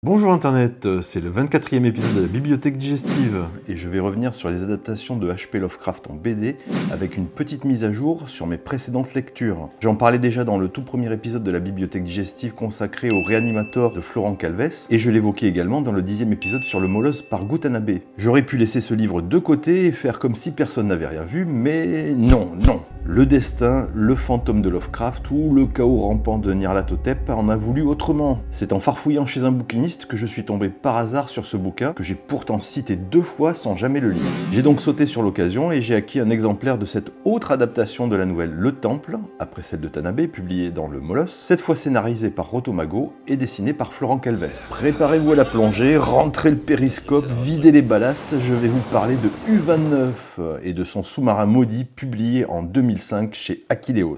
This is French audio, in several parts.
Bonjour Internet, c'est le 24e épisode de la Bibliothèque Digestive et je vais revenir sur les adaptations de H.P. Lovecraft en BD avec une petite mise à jour sur mes précédentes lectures. J'en parlais déjà dans le tout premier épisode de la Bibliothèque Digestive consacré au Réanimator de Florent Calvès et je l'évoquais également dans le 10e épisode sur le Molosse par Gutanabe. J'aurais pu laisser ce livre de côté et faire comme si personne n'avait rien vu, mais non. Le destin, le fantôme de Lovecraft ou le chaos rampant de Nyarlathotep en a voulu autrement. C'est en farfouillant chez un bouquiniste que je suis tombé par hasard sur ce bouquin que j'ai pourtant cité 2 fois sans jamais le lire. J'ai donc sauté sur l'occasion et j'ai acquis un exemplaire de cette autre adaptation de la nouvelle Le Temple, après celle de Tanabe publiée dans le Molosse, cette fois scénarisée par Rotomago et dessinée par Florent Calvès. Préparez-vous à la plongée, rentrez le périscope, videz les ballastes, je vais vous parler de U-29 et de son sous-marin maudit publié en 2005 chez Achilleos.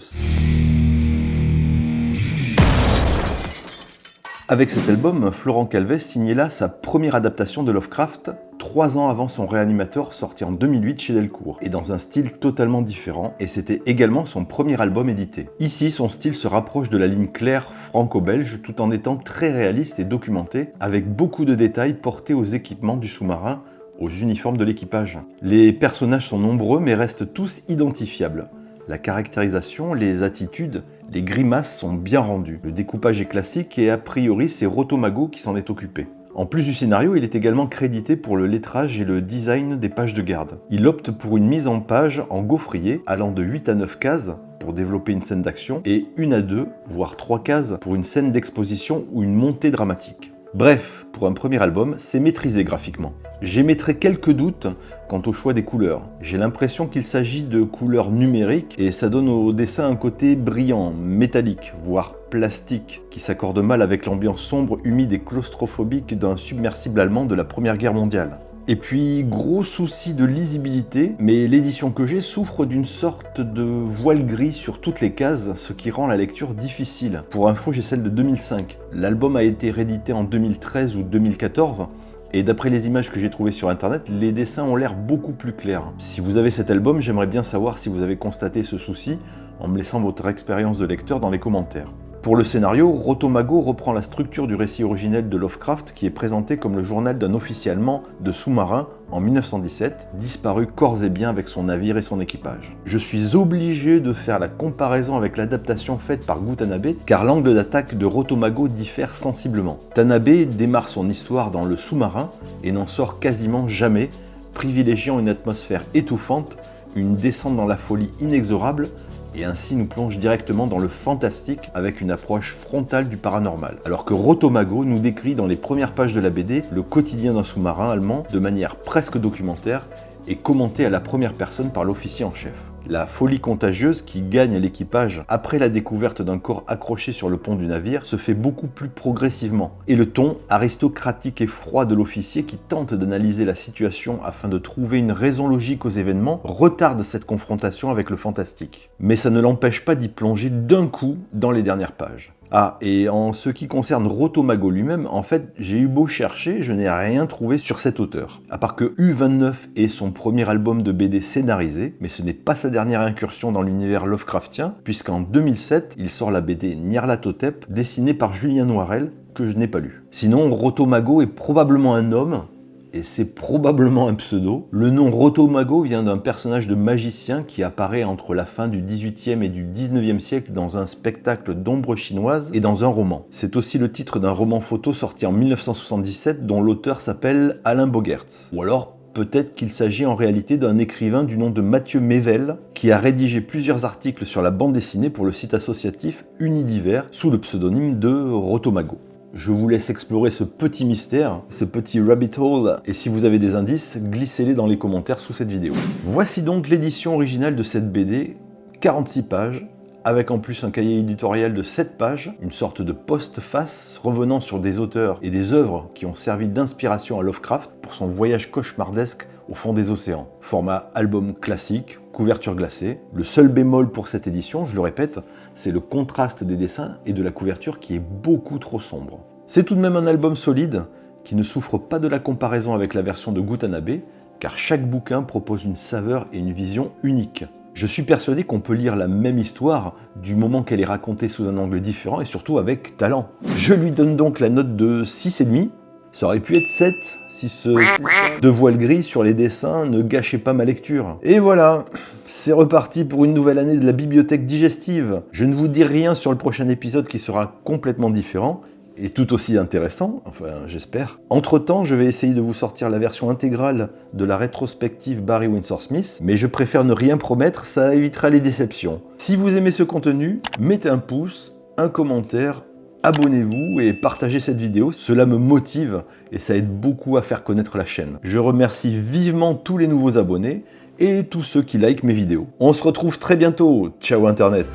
Avec cet album, Florent Calvès signait là sa première adaptation de Lovecraft, 3 ans avant son Réanimator sorti en 2008 chez Delcourt, et dans un style totalement différent, et c'était également son premier album édité. Ici, son style se rapproche de la ligne claire franco-belge tout en étant très réaliste et documenté, avec beaucoup de détails portés aux équipements du sous-marin, aux uniformes de l'équipage. Les personnages sont nombreux mais restent tous identifiables. La caractérisation, les attitudes, les grimaces sont bien rendues. Le découpage est classique et a priori c'est Rotomago qui s'en est occupé. En plus du scénario, il est également crédité pour le lettrage et le design des pages de garde. Il opte pour une mise en page en gaufrier allant de 8 à 9 cases pour développer une scène d'action et 1 à 2, voire 3 cases pour une scène d'exposition ou une montée dramatique. Bref, pour un premier album, c'est maîtrisé graphiquement. J'émettrai quelques doutes quant au choix des couleurs. J'ai l'impression qu'il s'agit de couleurs numériques et ça donne au dessin un côté brillant, métallique, voire plastique, qui s'accorde mal avec l'ambiance sombre, humide et claustrophobique d'un submersible allemand de la Première Guerre mondiale. Et puis, gros souci de lisibilité, mais l'édition que j'ai souffre d'une sorte de voile gris sur toutes les cases, ce qui rend la lecture difficile. Pour info, j'ai celle de 2005. L'album a été réédité en 2013 ou 2014, et d'après les images que j'ai trouvées sur internet, les dessins ont l'air beaucoup plus clairs. Si vous avez cet album, j'aimerais bien savoir si vous avez constaté ce souci, en me laissant votre expérience de lecteur dans les commentaires. Pour le scénario, Rotomago reprend la structure du récit originel de Lovecraft qui est présenté comme le journal d'un officier allemand de sous-marin en 1917, disparu corps et biens avec son navire et son équipage. Je suis obligé de faire la comparaison avec l'adaptation faite par Gutanabe car l'angle d'attaque de Rotomago diffère sensiblement. Tanabe démarre son histoire dans le sous-marin et n'en sort quasiment jamais, privilégiant une atmosphère étouffante, une descente dans la folie inexorable, et ainsi nous plonge directement dans le fantastique avec une approche frontale du paranormal. Alors que Rotomago nous décrit dans les premières pages de la BD le quotidien d'un sous-marin allemand de manière presque documentaire et commenté à la première personne par l'officier en chef. La folie contagieuse qui gagne l'équipage après la découverte d'un corps accroché sur le pont du navire se fait beaucoup plus progressivement. Et le ton aristocratique et froid de l'officier qui tente d'analyser la situation afin de trouver une raison logique aux événements retarde cette confrontation avec le fantastique. Mais ça ne l'empêche pas d'y plonger d'un coup dans les dernières pages. Ah, et en ce qui concerne Rotomago lui-même, en fait, j'ai eu beau chercher, je n'ai rien trouvé sur cet auteur. À part que U-29 est son premier album de BD scénarisé, mais ce n'est pas sa dernière incursion dans l'univers Lovecraftien, puisqu'en 2007, il sort la BD Nyarlathotep, dessinée par Julien Noirel, que je n'ai pas lu. Sinon, Rotomago est probablement un homme, et c'est probablement un pseudo. Le nom Rotomago vient d'un personnage de magicien qui apparaît entre la fin du XVIIIe et du XIXe siècle dans un spectacle d'ombre chinoise et dans un roman. C'est aussi le titre d'un roman photo sorti en 1977 dont l'auteur s'appelle Alain Bogaerts. Ou alors peut-être qu'il s'agit en réalité d'un écrivain du nom de Mathieu Mével qui a rédigé plusieurs articles sur la bande dessinée pour le site associatif Unidivers sous le pseudonyme de Rotomago. Je vous laisse explorer ce petit mystère, ce petit rabbit hole, et si vous avez des indices, glissez-les dans les commentaires sous cette vidéo. Voici donc l'édition originale de cette BD, 46 pages, avec en plus un cahier éditorial de 7 pages, une sorte de postface revenant sur des auteurs et des œuvres qui ont servi d'inspiration à Lovecraft pour son voyage cauchemardesque au fond des océans. Format album classique, couverture glacée. Le seul bémol pour cette édition, je le répète, c'est le contraste des dessins et de la couverture qui est beaucoup trop sombre. C'est tout de même un album solide qui ne souffre pas de la comparaison avec la version de Gutanabe, car chaque bouquin propose une saveur et une vision unique. Je suis persuadé qu'on peut lire la même histoire du moment qu'elle est racontée sous un angle différent et surtout avec talent. Je lui donne donc la note de 6,5. Ça aurait pu être 7 si ce de voile gris sur les dessins ne gâchait pas ma lecture. Et voilà, c'est reparti pour une nouvelle année de la bibliothèque digestive. Je ne vous dis rien sur le prochain épisode qui sera complètement différent et tout aussi intéressant, enfin j'espère. Entre-temps, je vais essayer de vous sortir la version intégrale de la rétrospective Barry Windsor Smith, mais je préfère ne rien promettre, ça évitera les déceptions. Si vous aimez ce contenu, mettez un pouce, un commentaire, abonnez-vous et partagez cette vidéo, cela me motive et ça aide beaucoup à faire connaître la chaîne. Je remercie vivement tous les nouveaux abonnés et tous ceux qui likent mes vidéos. On se retrouve très bientôt, ciao Internet!